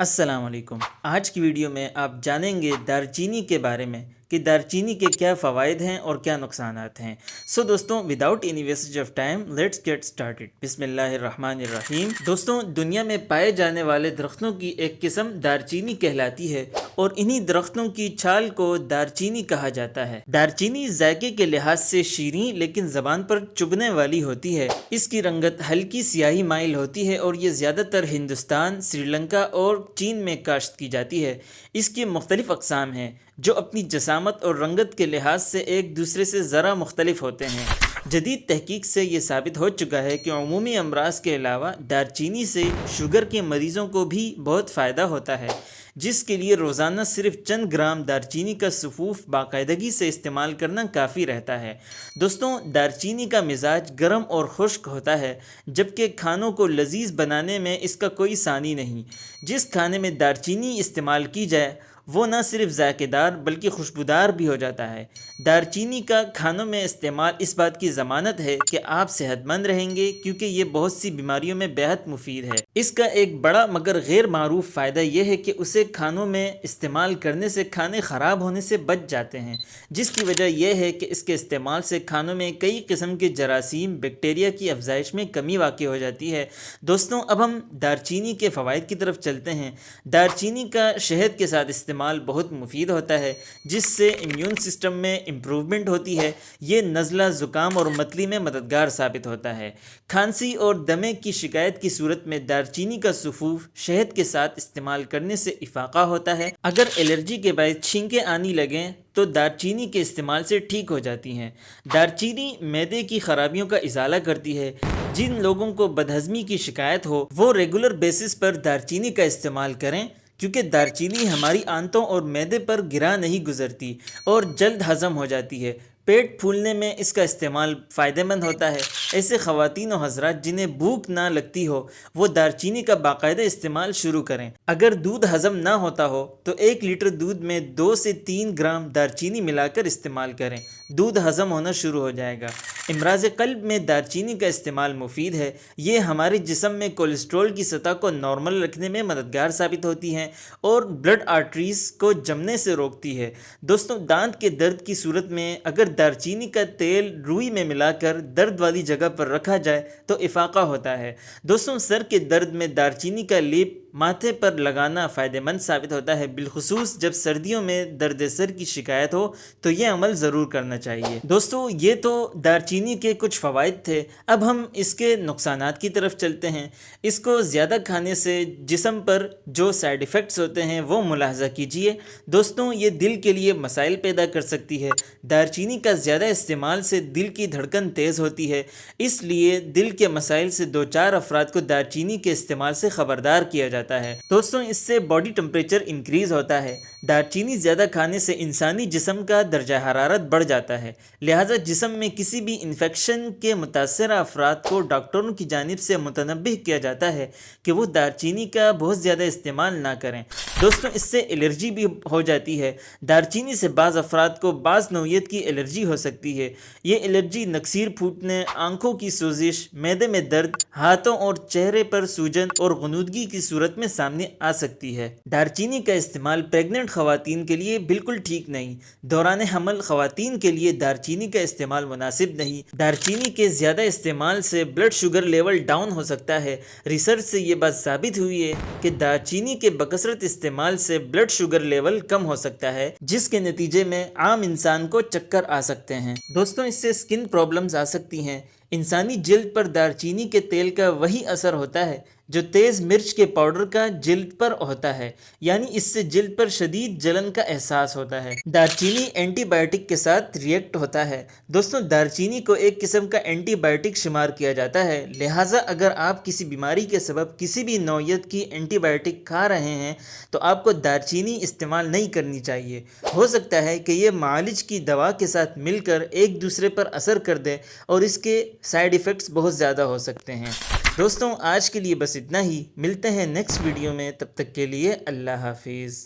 अस्सलाम वालेकुम। आज की वीडियो में आप जानेंगे दारचीनी के बारे में कि दारचीनी के क्या फ़वाइद हैं और क्या नुकसानात हैं। सो दोस्तों, without any wastage of time let's get started. बिस्मिल्लाहिर्रहमानिर्रहीम। दोस्तों, दुनिया में पाए जाने वाले दरख्तों की एक किस्म दारचीनी कहलाती है और इन्हीं दरख्तों की छाल को दारचीनी कहा जाता है। दारचीनी जायके के लिहाज से शीरीं लेकिन ज़बान पर चुभने वाली होती है। इसकी रंगत हल्की सियाही माइल होती है और ये ज़्यादातर हिंदुस्तान, श्रीलंका और चीन में काश्त की जाती है। इसकी मुख्तलिफ़ अक़साम हैं जो अपनी जसामत और रंगत के लिहाज से एक दूसरे से ज़रा मुख्तलिफ होते हैं। जदीद तहकीक से ये साबित हो चुका है कि अमूमी अमराज के अलावा दारचीनी से शुगर के मरीज़ों को भी बहुत फ़ायदा होता है, जिसके लिए रोज़ाना सिर्फ चंद ग्राम दारचीनी का सफ़ूफ बाकायदगी से इस्तेमाल करना काफ़ी रहता है। दोस्तों, दारचीनी का मिजाज गर्म और खुश्क होता है, जबकि खानों को लजीज बनाने में इसका कोई सानी नहीं। जिस खाने में दारचीनी इस्तेमाल की जाए वो न सिर्फ ज़ायकेदार बल्कि खुशबूदार भी हो जाता है। दारचीनी का खानों में इस्तेमाल इस बात की ज़मानत है कि आप सेहतमंद रहेंगे, क्योंकि ये बहुत सी बीमारियों में बेहद मुफीद है। इसका एक बड़ा मगर गैर मारूफ फ़ायदा यह है कि उसे खानों में इस्तेमाल करने से खाने ख़राब होने से बच जाते हैं, जिसकी वजह यह है कि इसके इस्तेमाल से खानों में कई किस्म के जरासीम, बैक्टीरिया की अफजाइश में कमी वाक़ई हो जाती है। दोस्तों, अब हम दारचीनी के फ़वाइद की तरफ चलते हैं। दारचीनी का शहद के साथ इस्तेमाल बहुत मुफीद होता है, जिससे इम्यून सिस्टम में इम्प्रूवमेंट होती है। ये नज़ला, ज़ुकाम और मतली में मददगार साबित होता है। खांसी और दमे की शिकायत की सूरत में दारचीनी का सफ़ूफ शहद के साथ इस्तेमाल करने से इफ़ाक़ा होता है। अगर एलर्जी के बायस छींकें आने लगें तो दारचीनी के इस्तेमाल से ठीक हो जाती हैं। दारचीनी मैदे की खराबियों का इज़ाला करती है। जिन लोगों को बदहज़मी की शिकायत हो वो रेगुलर बेसिस पर दारचीनी का इस्तेमाल करें, क्योंकि दारचीनी हमारी आंतों और मैदे पर गिरा नहीं गुजरती और जल्द हज़म हो जाती है। पेट फूलने में इसका इस्तेमाल फ़ायदेमंद होता है। ऐसे ख़वातीन और हज़रात जिन्हें भूख ना लगती हो वो दारचीनी का बाकायदा इस्तेमाल शुरू करें। अगर दूध हज़म ना होता हो तो 1 लीटर दूध में 2 से 3 ग्राम दारचीनी मिलाकर इस्तेमाल करें, दूध हज़म होना शुरू हो जाएगा। इमराज़ क़ल्ब में दारचीनी का इस्तेमाल मुफीद है। ये हमारे जिस्म में कोलेस्ट्रॉल की सतह को नॉर्मल रखने में मददगार साबित होती हैं और ब्लड आर्टरीज़ को जमने से रोकती है। दोस्तों, दांत के दर्द की सूरत में अगर दारचीनी का तेल रुई में मिलाकर दर्द वाली जगह पर रखा जाए तो इफ़ाक़ा होता है। दोस्तों, सर के दर्द में दारचीनी का लेप माथे पर लगाना फ़ायदेमंद साबित होता है, बिलखुसूस जब सर्दियों में दर्द सर की शिकायत हो तो ये अमल ज़रूर करना चाहिए। दोस्तों, ये तो दारचीनी के कुछ फ़वाइद थे। अब हम इसके नुकसानात की तरफ चलते हैं। इसको ज़्यादा खाने से जिस्म पर जो साइड इफ़ेक्ट्स होते हैं वो मुलाहज़ा कीजिए। दोस्तों, ये दिल के लिए मसाइल पैदा कर सकती है। दारचीनी का ज़्यादा इस्तेमाल से दिल की धड़कन तेज़ होती है, इसलिए दिल के मसाइल से 2-4 अफराद को दारचीनी के इस्तेमाल से ख़बरदार किया जाता है। दोस्तों, इससे बॉडी टेम्परेचर इंक्रीज़ होता है। दारचीनी ज़्यादा खाने से इंसानी जिस्म का दर्जा हरारत बढ़ जाता है, लिहाजा जिस्म में किसी भी इन्फेक्शन के मुतासर अफराद को डॉक्टरों की जानिब से मुतनब्बिह किया जाता है कि वो दारचीनी का बहुत ज़्यादा इस्तेमाल ना करें। दोस्तों, इससे एलर्जी भी हो जाती है। दारचीनी से बाज़ अफराद को बाज़ नौइयत की एलर्जी हो सकती है। ये एलर्जी नक्सीर फूटने, आंखों की सोजिश, मैदे में दर्द, हाथों और चेहरे पर सूजन और गुनूदगी की सूरत में सामने आ सकती है। दारचीनी का इस्तेमाल प्रेग्नेंट ख़वातीन के लिए बिल्कुल ठीक नहीं। दौरान हमल ख़वातीन के लिए दारचीनी का इस्तेमाल मुनासिब नहीं। दारचीनी के ज़्यादा इस्तेमाल से ब्लड शुगर लेवल डाउन हो सकता है। रिसर्च से ये बात साबित हुई है कि दारचीनी के बकसरत इस्तेमाल से ब्लड शुगर लेवल कम हो सकता है, जिसके नतीजे में आम इंसान को चक्कर आ सकते हैं। दोस्तों, इससे स्किन प्रॉब्लम्स आ सकती हैं। इंसानी जिल्द पर दारचीनी के तेल का वही असर होता है जो तेज़ मिर्च के पाउडर का जिल्द पर होता है, यानी इससे जिल्द पर शदीद जलन का एहसास होता है। दारचीनी एंटीबायोटिक के साथ रिएक्ट होता है। दोस्तों, दारचीनी को एक किस्म का एंटीबायोटिक शुमार किया जाता है, लिहाजा अगर आप किसी बीमारी के सबब किसी भी नौइयत की एंटीबायोटिक खा रहे हैं तो आपको दारचीनी इस्तेमाल नहीं करनी चाहिए। हो सकता है कि ये मालिज की दवा के साथ मिलकर एक दूसरे पर असर कर दे और इसके साइड इफ़ेक्ट्स बहुत ज़्यादा हो सकते हैं। दोस्तों, आज के लिए बस इतना ही। मिलते हैं नेक्स्ट वीडियो में, तब तक के लिए अल्लाह हाफिज़।